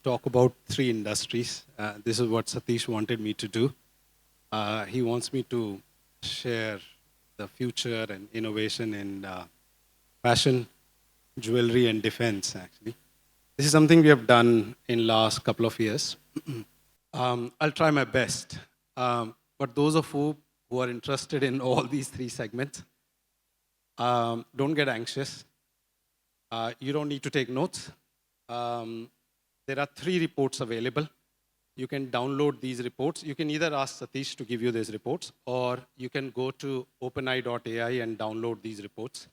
talk about three industries. This is what Satish wanted me to do. He wants me to share the future and innovation in fashion, jewelry, and defense, actually. This is something we have done in last couple of years. I'll try my best. But those of you who are interested in all these three segments, don't get anxious. You don't need to take notes. There are three reports available. You can download these reports. You can either ask Satish to give you these reports, or you can go to OpenI.ai and download these reports.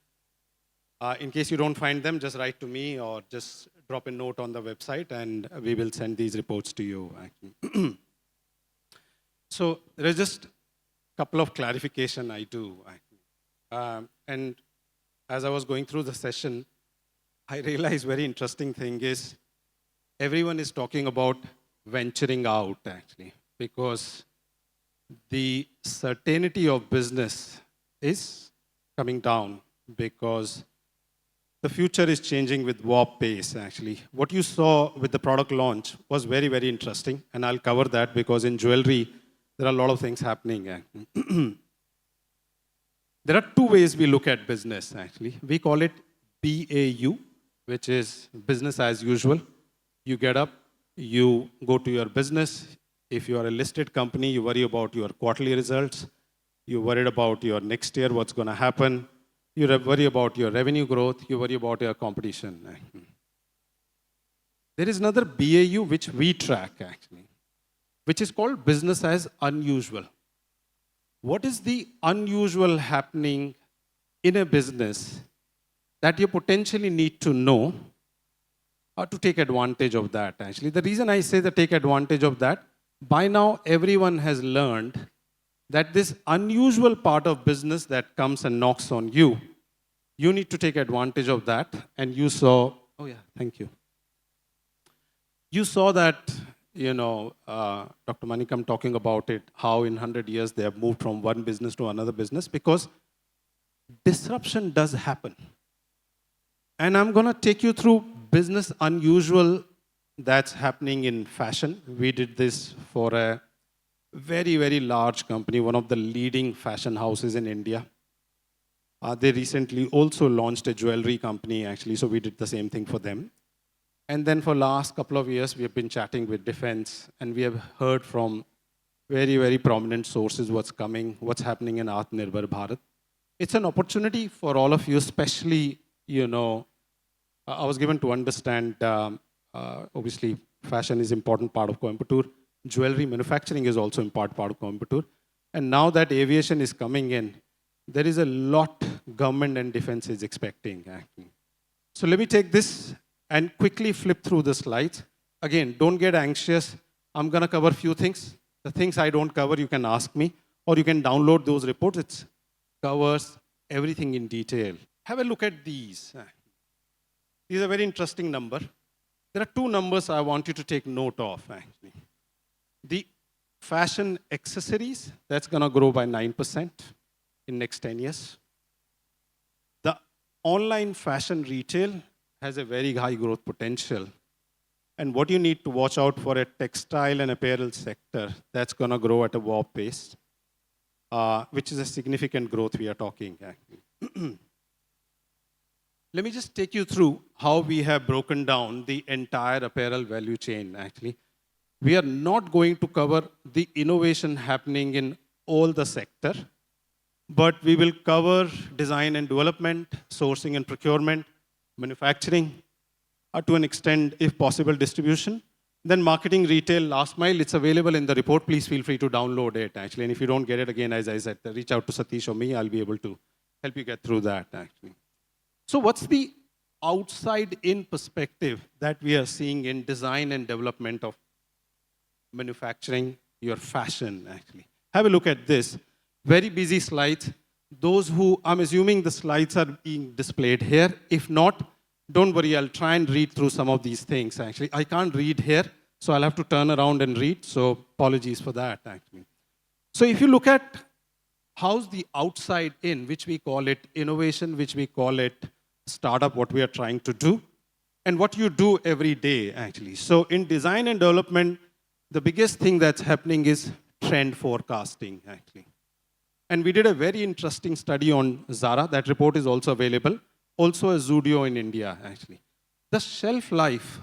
In case you don't find them, just write to me or just drop a note on the website, and we will send these reports to you, actually. So there is just a couple of clarification I do, actually. And as I was going through the session, I realized very interesting thing is everyone is talking about venturing out, actually, because the certainty of business is coming down because the future is changing with warp pace, actually. What you saw with the product launch was very, very interesting, and I'll cover that because in jewelry, there are a lot of things happening. There are two ways we look at business, actually. We call it BAU, which is business as usual. You get up, you go to your business. If you are a listed company, you worry about your quarterly results. You worried about your next year, what's going to happen. You worry about your revenue growth. You worry about your competition. There is another BAU which we track, actually, which is called business as unusual. What is the unusual happening in a business that you potentially need to know to take advantage of that, actually? The reason I say that take advantage of that, by now everyone has learned that this unusual part of business that comes and knocks on you, you need to take advantage of that. And you saw, oh yeah, thank you. You saw that, Dr. Manikam talking about it, how in 100 years they have moved from one business to another business because disruption does happen. And I'm going to take you through business unusual that's happening in fashion. We did this for a very, very large company, one of the leading fashion houses in India. They recently also launched a jewelry company, actually, so we did the same thing for them. And then for last couple of years, we have been chatting with defense, and we have heard from very, very prominent sources what's coming, what's happening in Atmanirbhar Bharat. It's an opportunity for all of you, especially, I was given to understand, obviously, fashion is an important part of Coimbatore. Jewelry manufacturing is also an important part of Coimbatore. And now that aviation is coming in, there is a lot government and defense is expecting, actually. So let me take this and quickly flip through the slides. Again, don't get anxious. I'm going to cover a few things. The things I don't cover, you can ask me, or you can download those reports. It covers everything in detail. Have a look at these. These are very interesting numbers. There are two numbers I want you to take note of, actually. The fashion accessories, that's going to grow by 9% in next 10 years. The online fashion retail has a very high growth potential. And what you need to watch out for a textile and apparel sector, that's going to grow at a warp pace, which is a significant growth we are talking, actually. Let me just take you through how we have broken down the entire apparel value chain, actually. We are not going to cover the innovation happening in all the sector, but we will cover design and development, sourcing and procurement, manufacturing, to an extent, if possible, distribution. Then marketing, retail, last mile, it's available in the report. Please feel free to download it, actually. And if you don't get it, again, as I said, reach out to Satish or me. I'll be able to help you get through that, actually. So what's the outside-in perspective that we are seeing in design and development of manufacturing, your fashion, actually? Have a look at this. Very busy slides. Those who, I'm assuming the slides are being displayed here. If not, don't worry, I'll try and read through some of these things, actually. I can't read here, so I'll have to turn around and read, so apologies for that, actually. So if you look at how's the outside in, which we call it innovation, which we call it startup, what we are trying to do, and what you do every day, actually. So in design and development, the biggest thing that's happening is trend forecasting, actually. And we did a very interesting study on Zara. That report is also available. Also a Zudio in India, actually. The shelf life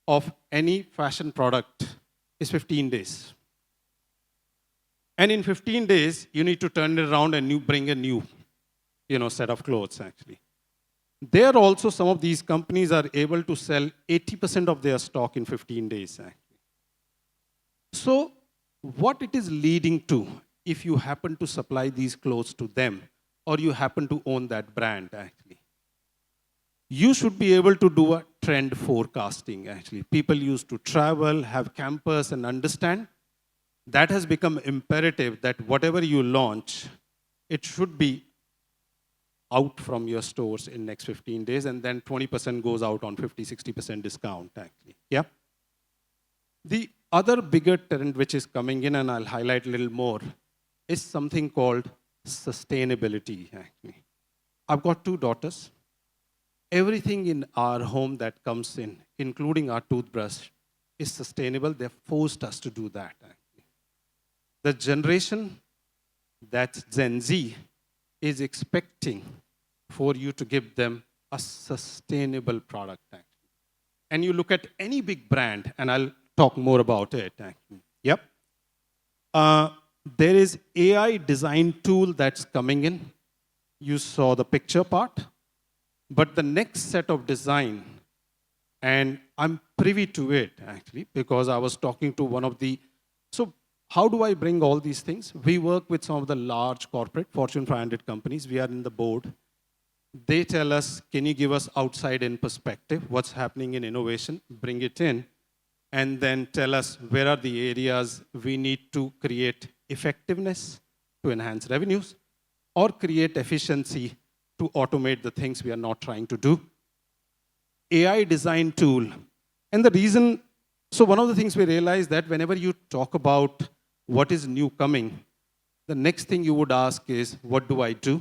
of any fashion product is 15 days. And in 15 days, you need to turn it around and bring a new set of clothes, actually. There also, some of these companies are able to sell 80% of their stock in 15 days, actually. So what it is leading to, if you happen to supply these clothes to them, or you happen to own that brand, actually, you should be able to do a trend forecasting, actually. People used to travel, have campus, and understand. That has become imperative that whatever you launch, it should be out from your stores in next 15 days, and then 20% goes out on 50, 60% discount, actually. Yeah? The other bigger trend which is coming in, and I'll highlight a little more, is something called sustainability, actually. I've got 2 daughters. Everything in our home that comes in, including our toothbrush, is sustainable. They've forced us to do that, actually. The generation that's Gen Z is expecting for you to give them a sustainable product, actually. And you look at any big brand, and I'll talk more about it, actually. Yep. There is AI design tool that's coming in. You saw the picture part. But the next set of design, and I'm privy to it, actually, because I was talking to one of the... So how do I bring all these things? We work with some of the large corporate Fortune 500 companies. We are in the board. They tell us, can you give us outside-in perspective? What's happening in innovation? Bring it in. And then tell us where are the areas we need to create effectiveness to enhance revenues, or create efficiency to automate the things we are not trying to do. AI design tool. And the reason, so one of the things we realized that whenever you talk about what is new coming, the next thing you would ask is, what do I do?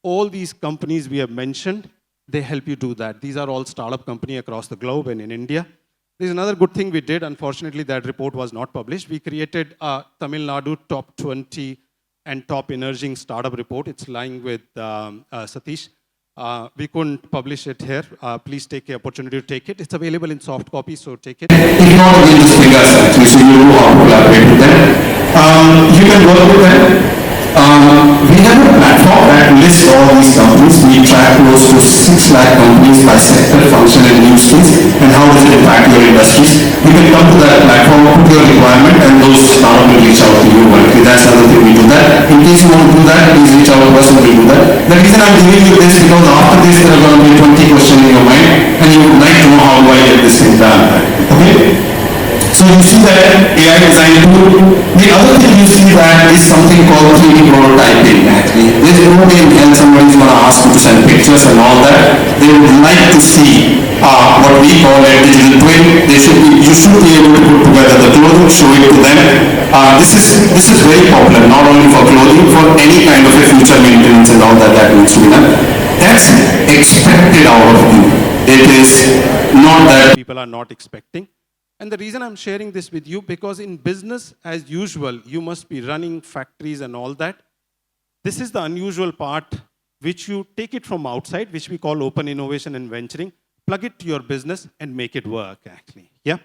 All these companies we have mentioned, they help you do that. These are all startup companies across the globe and in India. There's another good thing we did. Unfortunately, that report was not published. We created a Tamil Nadu top 20 and top emerging startup report. It's lying with Satish. We couldn't publish it here. Please take the opportunity to take it. It's available in soft copy, so take it. If not, we'll just bring us actually, so you know how to collaborate with them. You can work with them. We have a platform that lists all these companies. We track close to 6 lakh companies by sector, function, and use case, and how does it impact your industries. You can come to that platform, put your requirement, and those startups will reach out to you. Okay, that's another thing we do that. In case you want to do that, please reach out to us and we'll do that. The reason I'm giving you this because after this there are going to be 20 questions in your mind, and you would like to know how do I get this thing done. Okay? So you see that AI design tool. The other thing you see that is something called 3D prototyping, actually. There's no way in hell somebody's going to ask you to send pictures and all that. They would like to see what we call a digital twin. You should be able to put together the clothing, show it to them. This is very popular, not only for clothing, for any kind of a future maintenance and all that needs to be done. That's expected out of you. It is not that people are not expecting. And the reason I'm sharing this with you, because in business, as usual, you must be running factories and all that. This is the unusual part, which you take it from outside, which we call open innovation and venturing, plug it to your business and make it work, actually. Yeah?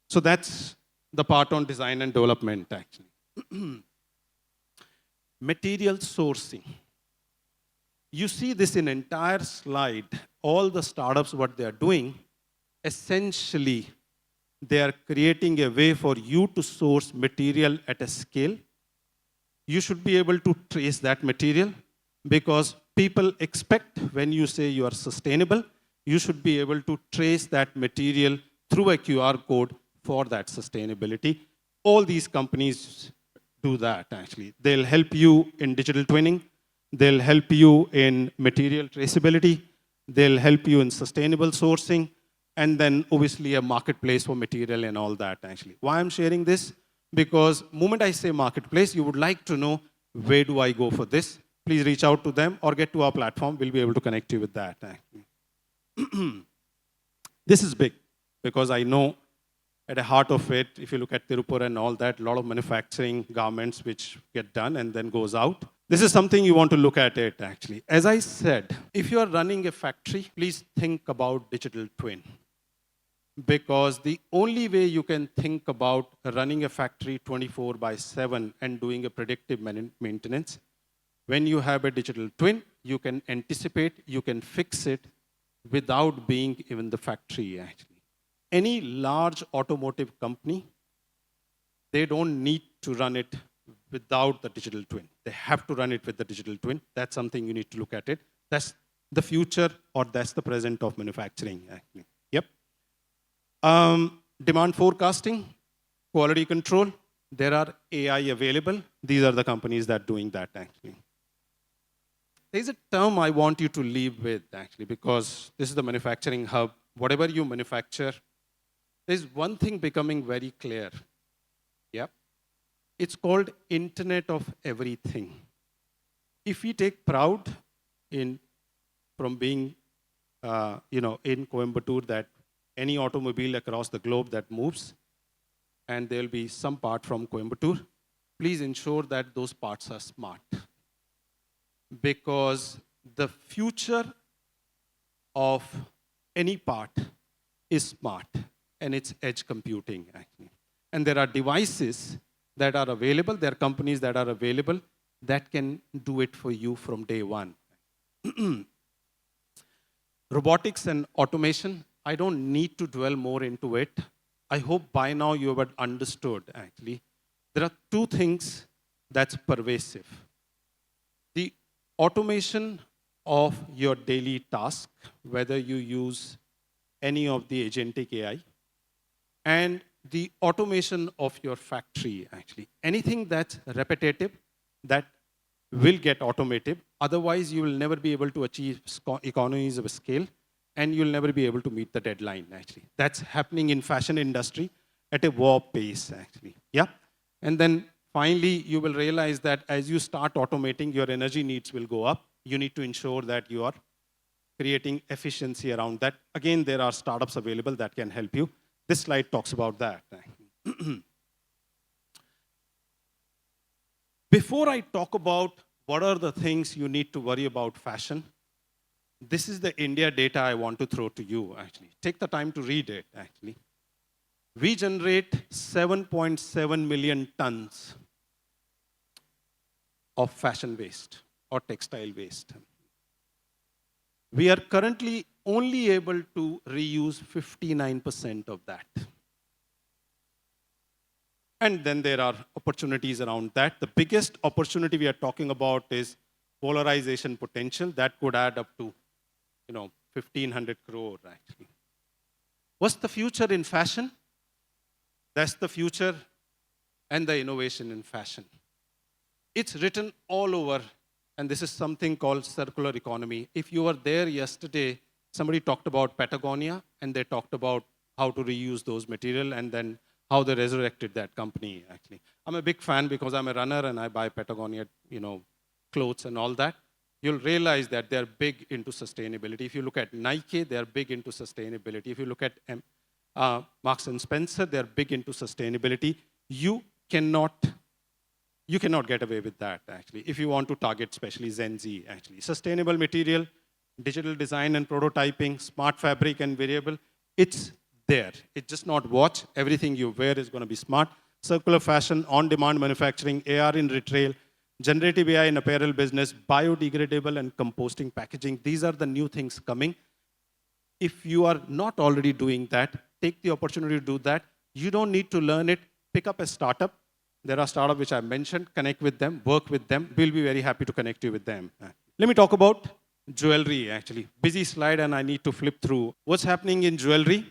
So that's the part on design and development, actually. Material sourcing. You see this in entire slide, all the startups, what they are doing, essentially, they are creating a way for you to source material at a scale. You should be able to trace that material, because people expect when you say you are sustainable, you should be able to trace that material through a QR code for that sustainability. All these companies do that, actually. They'll help you in digital twinning. They'll help you in material traceability. They'll help you in sustainable sourcing. And then obviously a marketplace for material and all that, actually. Why I'm sharing this? Because the moment I say marketplace, you would like to know, where do I go for this? Please reach out to them or get to our platform. We'll be able to connect you with that, actually. This is big because I know at the heart of it, if you look at Tirupur and all that, a lot of manufacturing garments which get done and then goes out. This is something you want to look at it actually. As I said, if you are running a factory, please think about digital twin. Because the only way you can think about running a factory 24/7 and doing a predictive maintenance, when you have a digital twin, you can anticipate, you can fix it without being even the factory actually. Any large automotive company, they don't need to run it without the digital twin. They have to run it with the digital twin. That's something you need to look at it. That's the future or that's the present of manufacturing actually. Yep. Demand forecasting, quality control, there are AI available. These are the companies that are doing that actually. There's a term I want you to leave with actually because this is the manufacturing hub. Whatever you manufacture, there's one thing becoming very clear. Yep. It's called Internet of Everything. If we take proud from being in Coimbatore that any automobile across the globe that moves, and there'll be some part from Coimbatore, please ensure that those parts are smart. Because the future of any part is smart, and it's edge computing, actually. And there are devices that are available, there are companies that are available that can do it for you from day one. Robotics and automation, I don't need to dwell more into it. I hope by now you have understood, actually. There are two things that's pervasive. The automation of your daily task, whether you use any of the agentic AI, and the automation of your factory, actually. Anything that's repetitive, that will get automated. Otherwise, you will never be able to achieve economies of scale, and you'll never be able to meet the deadline, actually. That's happening in fashion industry at a warp pace, actually. Yeah? And then finally, you will realize that as you start automating, your energy needs will go up. You need to ensure that you are creating efficiency around that. Again, there are startups available that can help you. This slide talks about that. Before I talk about what are the things you need to worry about fashion, this is the India data I want to throw to you, actually. Take the time to read it, actually. We generate 7.7 million tons of fashion waste or textile waste. We are currently only able to reuse 59% of that. And then there are opportunities around that. The biggest opportunity we are talking about is polarization potential. That could add up to 1,500 crore, actually. What's the future in fashion? That's the future and the innovation in fashion. It's written all over, and this is something called circular economy. If you were there yesterday, somebody talked about Patagonia, and they talked about how to reuse those material, and then how they resurrected that company, actually. I'm a big fan because I'm a runner, and I buy Patagonia, clothes and all that. You'll realize that they're big into sustainability. If you look at Nike, they're big into sustainability. If you look at Marks and Spencer, they're big into sustainability. You cannot get away with that, actually, if you want to target especially Gen Z, actually. Sustainable material, digital design and prototyping, smart fabric and variable, it's there. It's just not watch. Everything you wear is going to be smart. Circular fashion, on-demand manufacturing, AR in retail, generative AI in apparel business, biodegradable and composting packaging. These are the new things coming. If you are not already doing that, take the opportunity to do that. You don't need to learn it. Pick up a startup. There are startups which I mentioned. Connect with them, work with them. We'll be very happy to connect you with them. Let me talk about jewelry, actually. Busy slide, and I need to flip through. What's happening in jewelry?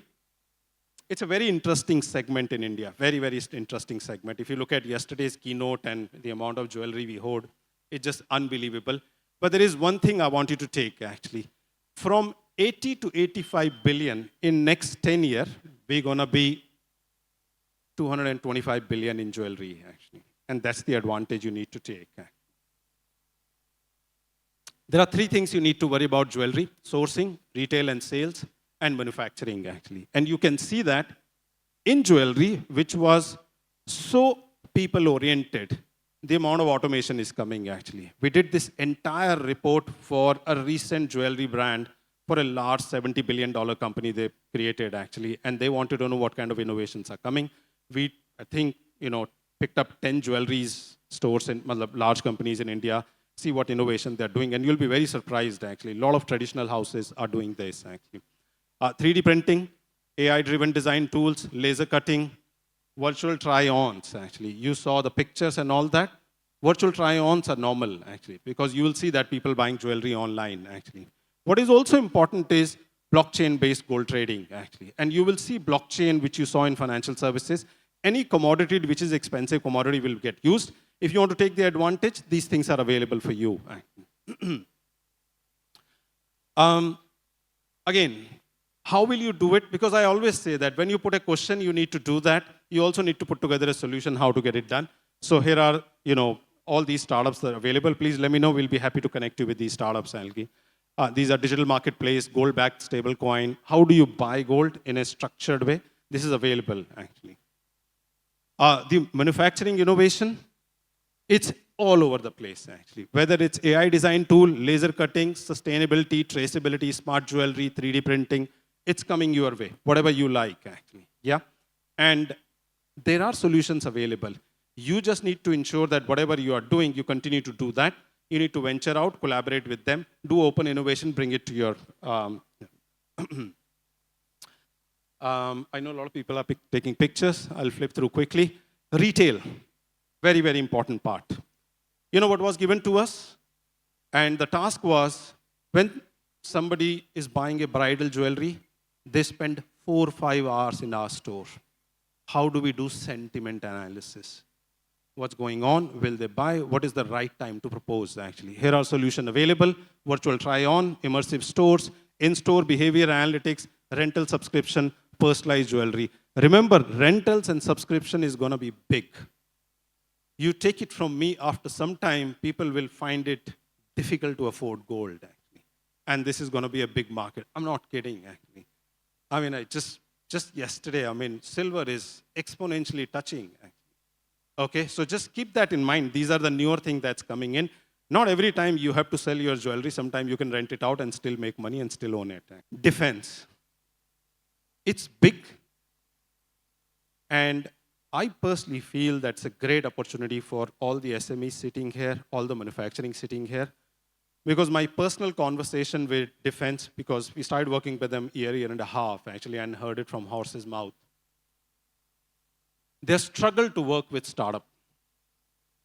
It's a very interesting segment in India. Very, very interesting segment. If you look at yesterday's keynote and the amount of jewelry we hold, it's just unbelievable. But there is one thing I want you to take, actually. From 80 to 85 billion in next 10 years, we're going to be 225 billion in jewelry, actually. And that's the advantage you need to take. There are three things you need to worry about jewelry: sourcing, retail, and sales. and manufacturing, actually. And you can see that in jewelry, which was so people-oriented, the amount of automation is coming, actually. We did this entire report for a recent jewelry brand for a large $70 billion company they created, actually, and they wanted to know what kind of innovations are coming. We, I think, picked up 10 jewelry stores in large companies in India, see what innovation they're doing, and you'll be very surprised, actually. A lot of traditional houses are doing this, actually. 3D printing, AI-driven design tools, laser cutting, virtual try-ons, actually. You saw the pictures and all that. Virtual try-ons are normal, actually, because you will see that people buying jewelry online, actually. What is also important is blockchain-based gold trading, actually. And you will see blockchain, which you saw in financial services. Any commodity which is expensive commodity will get used. If you want to take the advantage, these things are available for you, actually. Again, how will you do it? Because I always say that when you put a question, you need to do that. You also need to put together a solution how to get it done. So here are, all these startups that are available. Please let me know. We'll be happy to connect you with these startups, Algi. These are digital marketplace, gold-backed stable coin. How do you buy gold in a structured way? This is available, actually. The manufacturing innovation, it's all over the place, actually. Whether it's AI design tool, laser cutting, sustainability, traceability, smart jewelry, 3D printing, it's coming your way, whatever you like, actually. Yeah? And there are solutions available. You just need to ensure that whatever you are doing, you continue to do that. You need to venture out, collaborate with them, do open innovation, bring it to your... I know a lot of people are taking pictures. I'll flip through quickly. Retail, very, very important part. You know what was given to us? And the task was, when somebody is buying a bridal jewelry, they spend 4 or 5 hours in our store. How do we do sentiment analysis? What's going on? Will they buy? What is the right time to propose, actually? Here are solutions available. Virtual try-on, immersive stores, in-store behavior analytics, rental subscription, personalized jewelry. Remember, rentals and subscription is going to be big. You take it from me, after some time, people will find it difficult to afford gold, actually. And this is going to be a big market. I'm not kidding, actually. I mean, just yesterday, silver is exponentially touching, actually. Okay, so just keep that in mind. These are the newer things that's coming in. Not every time you have to sell your jewelry. Sometimes you can rent it out and still make money and still own it. Defense. It's big. And I personally feel that's a great opportunity for all the SMEs sitting here, all the manufacturing sitting here. Because my personal conversation with defense, because we started working with them year and a half, actually, and heard it from horse's mouth. They struggle to work with startup.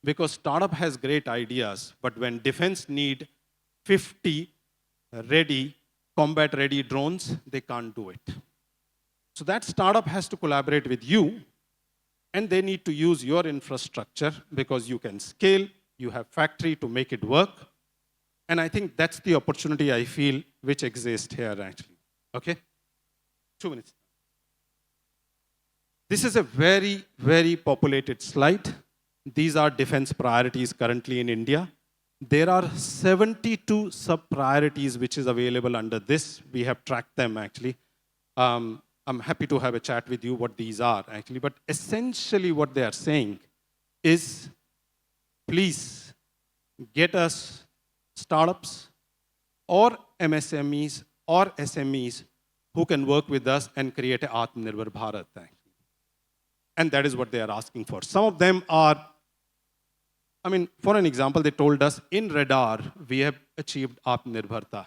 Because startup has great ideas, but when defense need 50 ready, combat-ready drones, they can't do it. So that startup has to collaborate with you, and they need to use your infrastructure because you can scale, you have factory to make it work. And I think that's the opportunity I feel which exists here, actually. Okay? 2 minutes. This is a very, very populated slide. These are defense priorities currently in India. There are 72 sub-priorities which is available under this. We have tracked them, actually. I'm happy to have a chat with you what these are, actually. But essentially what they are saying is, please get us startups or MSMEs or SMEs who can work with us and create a Atmanirbhar Bharat, actually. And that is what they are asking for. Some of them are, for an example, they told us in radar, we have achieved Atmanirbharta,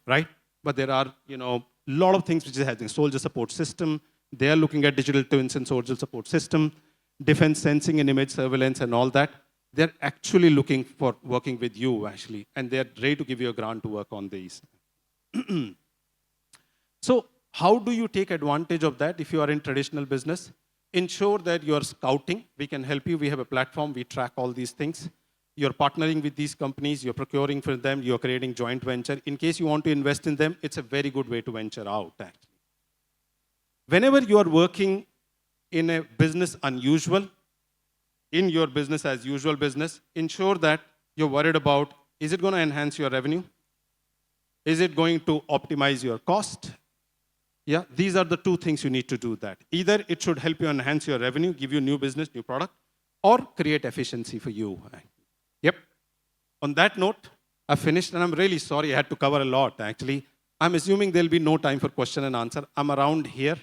right? But there are, a lot of things which is happening. Soldier support system, they are looking at digital twins and soldier support system, defense sensing and image surveillance and all that. They're actually looking for working with you, actually, and they're ready to give you a grant to work on these. So how do you take advantage of that if you are in traditional business? Ensure that you're scouting. We can help you. We have a platform. We track all these things. You're partnering with these companies. You're procuring for them. You're creating joint venture. In case you want to invest in them, it's a very good way to venture out, actually. Whenever you are working in a business unusual, in your business as usual business, ensure that you're worried about, is it going to enhance your revenue? Is it going to optimize your cost? Yeah, these are the two things you need to do that. Either it should help you enhance your revenue, give you new business, new product, or create efficiency for you. Yep. On that note, I've finished, and I'm really sorry I had to cover a lot, actually. I'm assuming there'll be no time for question and answer. I'm around here.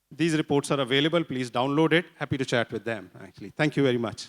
These reports are available. Please download it. Happy to chat with them, actually. Thank you very much.